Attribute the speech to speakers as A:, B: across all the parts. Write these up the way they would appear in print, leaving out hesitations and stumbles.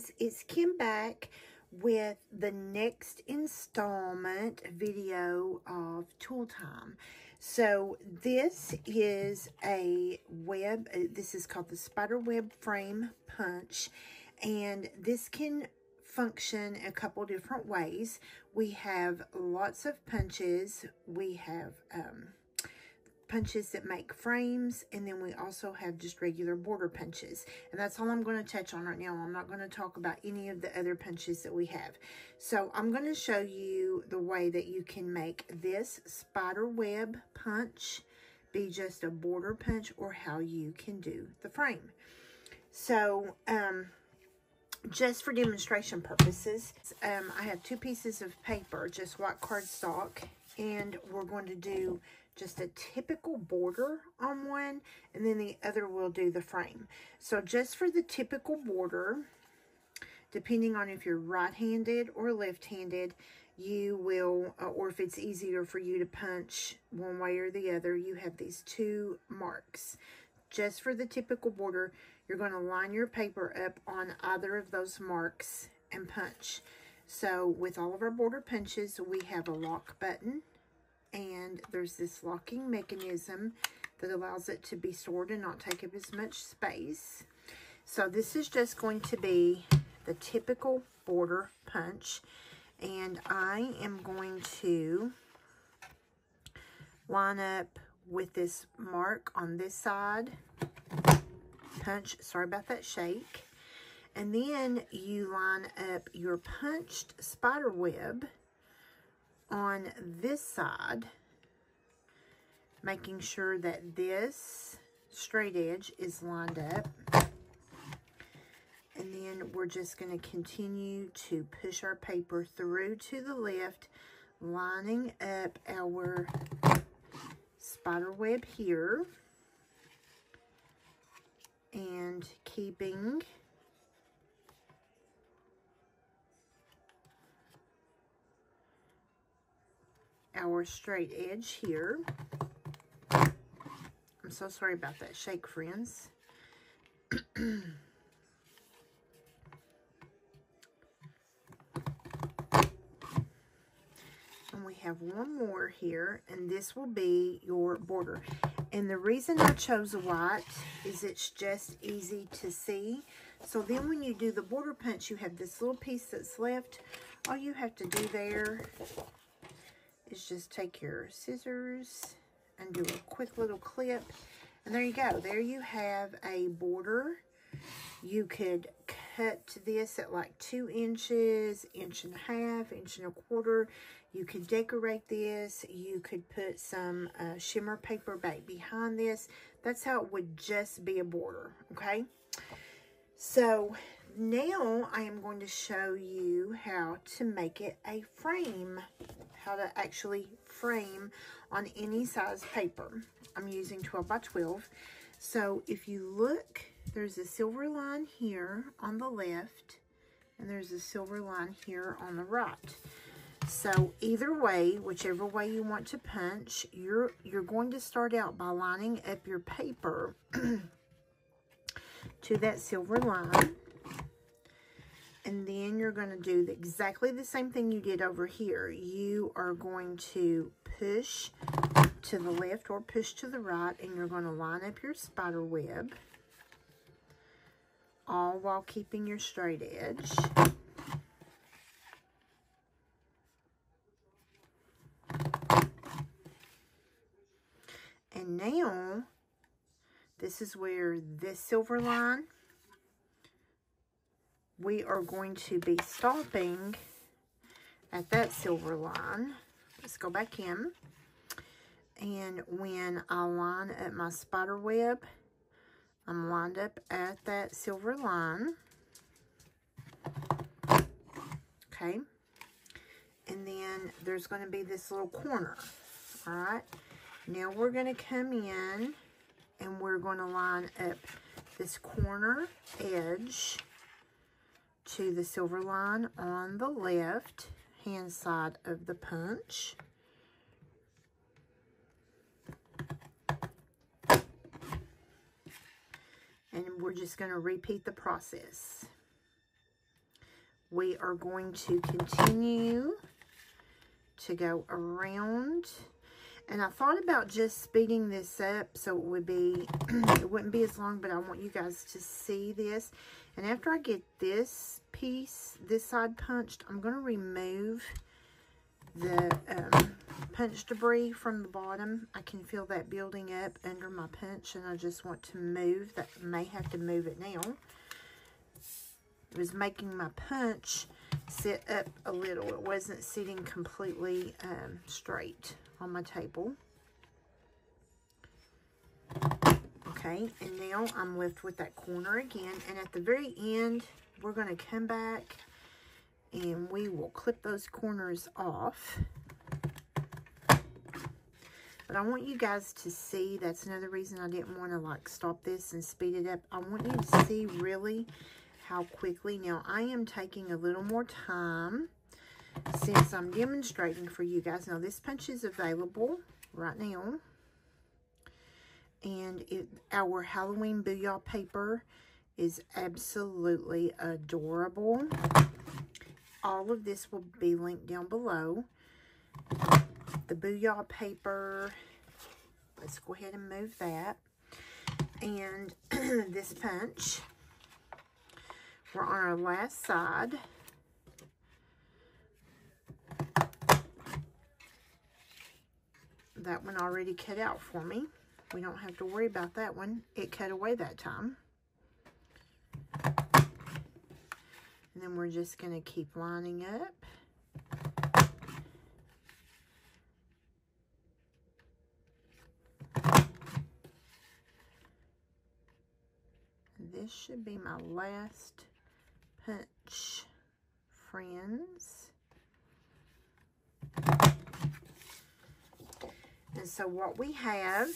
A: friends, it's Kim back with the next installment video of Tool Time. So this is a web, this is called the Spider Web Frame Punch, and this can function a couple different ways. We have lots of punches. We have punches that make frames, and then we also have just regular border punches, and that's all I'm going to touch on right now. I'm not going to talk about any of the other punches that we have. So I'm going to show you the way that you can make this spider web punch be just a border punch, or how you can do the frame. So just for demonstration purposes, I have two pieces of paper, just white cardstock, and we're going to do just a typical border on one, and then the other will do the frame. So just for the typical border, depending on if you're right-handed or left-handed, you will, or if it's easier for you to punch one way or the other, you have these two marks. Just for the typical border, you're going to line your paper up on either of those marks and punch. So with all of our border punches, we have a lock button, and there's this locking mechanism that allows it to be stored and not take up as much space. So this is just going to be the typical border punch, and I am going to line up with this mark on this side, punch, sorry about that shake, and then you line up your punched spider web on this side, making sure that this straight edge is lined up. And then we're just going to continue to push our paper through to the left, lining up our spider web here, and keeping our straight edge here. I'm so sorry about that shake, friends. And we have one more here, and this will be your border. And the reason I chose white is it's just easy to see. So then when you do the border punch, you have this little piece that's left. All you have to do there is just take your scissors and do a quick little clip, and there you go. There you have a border. You could cut this at like 2 inches, 1.5 inches, 1.25 inches. You could decorate this. You could put some shimmer paper back behind this. That's how it would just be a border, okay? So now I am going to show you how to make it a frame, how to actually frame on any size paper. I'm using 12 by 12. So if you look, there's a silver line here on the left, and there's a silver line here on the right. So either way, whichever way you want to punch, you're going to start out by lining up your paper to that silver line. And then you're going to do exactly the same thing you did over here. You are going to push to the left or push to the right, and you're going to line up your spider web, all while keeping your straight edge. And now, this is where this silver line, we are going to be stopping at that silver line. Let's go back in. And when I line up my spider web, I'm lined up at that silver line. Okay. And then there's going to be this little corner. All right. Now we're going to come in and we're going to line up this corner edge to the silver line on the left hand side of the punch. And we're just going to repeat the process. we are going to continue to go around. And I thought about just speeding this up so it would be, it wouldn't be as long, but I want you guys to see this. And after I get this piece, this side punched, I'm going to remove the punch debris from the bottom. I can feel that building up under my punch, and I just want to move that. May have to move it now. It was making my punch sit up a little. It wasn't sitting completely straight on my table. Okay, and now I'm left with that corner again, and at the very end we're going to come back and we will clip those corners off. But I want you guys to see, that's another reason I didn't want to like stop this and speed it up. I want you to see really how quickly. Now I am taking a little more time since I'm demonstrating for you guys. Now this punch is available right now. And our Halloween Booyah paper is absolutely adorable. All of this will be linked down below. The Booyah paper, let's go ahead and move that. And this punch, we're on our last side. That one already cut out for me. We don't have to worry about that one. It cut away that time. And then we're just going to keep lining up. This should be my last punch, friends. And so what we have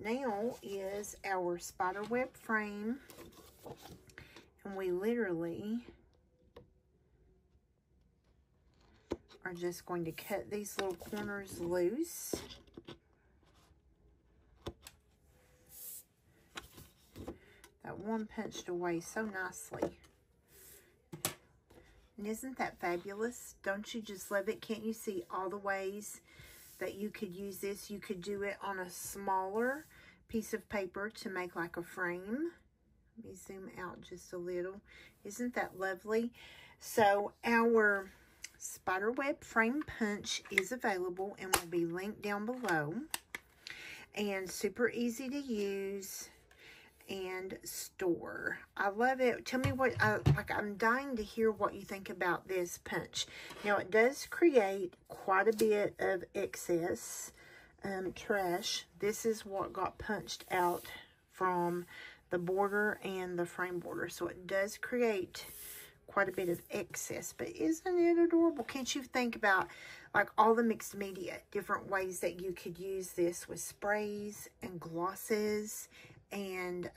A: now is our spiderweb frame. And we literally are just going to cut these little corners loose. That one punched away so nicely. And isn't that fabulous? Don't you just love it? Can't you see all the ways that you could use this? You could do it on a smaller piece of paper to make like a frame. Let me zoom out just a little. Isn't that lovely? So our spiderweb frame punch is available and will be linked down below. And super easy to use and store. I love it. Tell me what, I'm dying to hear what you think about this punch. Now it does create quite a bit of excess trash. This is what got punched out from the border and the frame border. So it does create quite a bit of excess, but isn't it adorable? Can't you think about like all the mixed media, different ways that you could use this with sprays and glosses and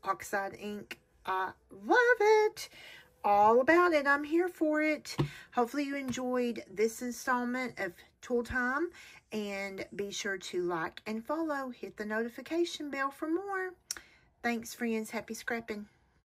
A: oxide ink? I love it. All about it. I'm here for it. Hopefully you enjoyed this installment of Tool Time, and be sure to like and follow. Hit the notification bell for more. Thanks, friends. Happy scrapping.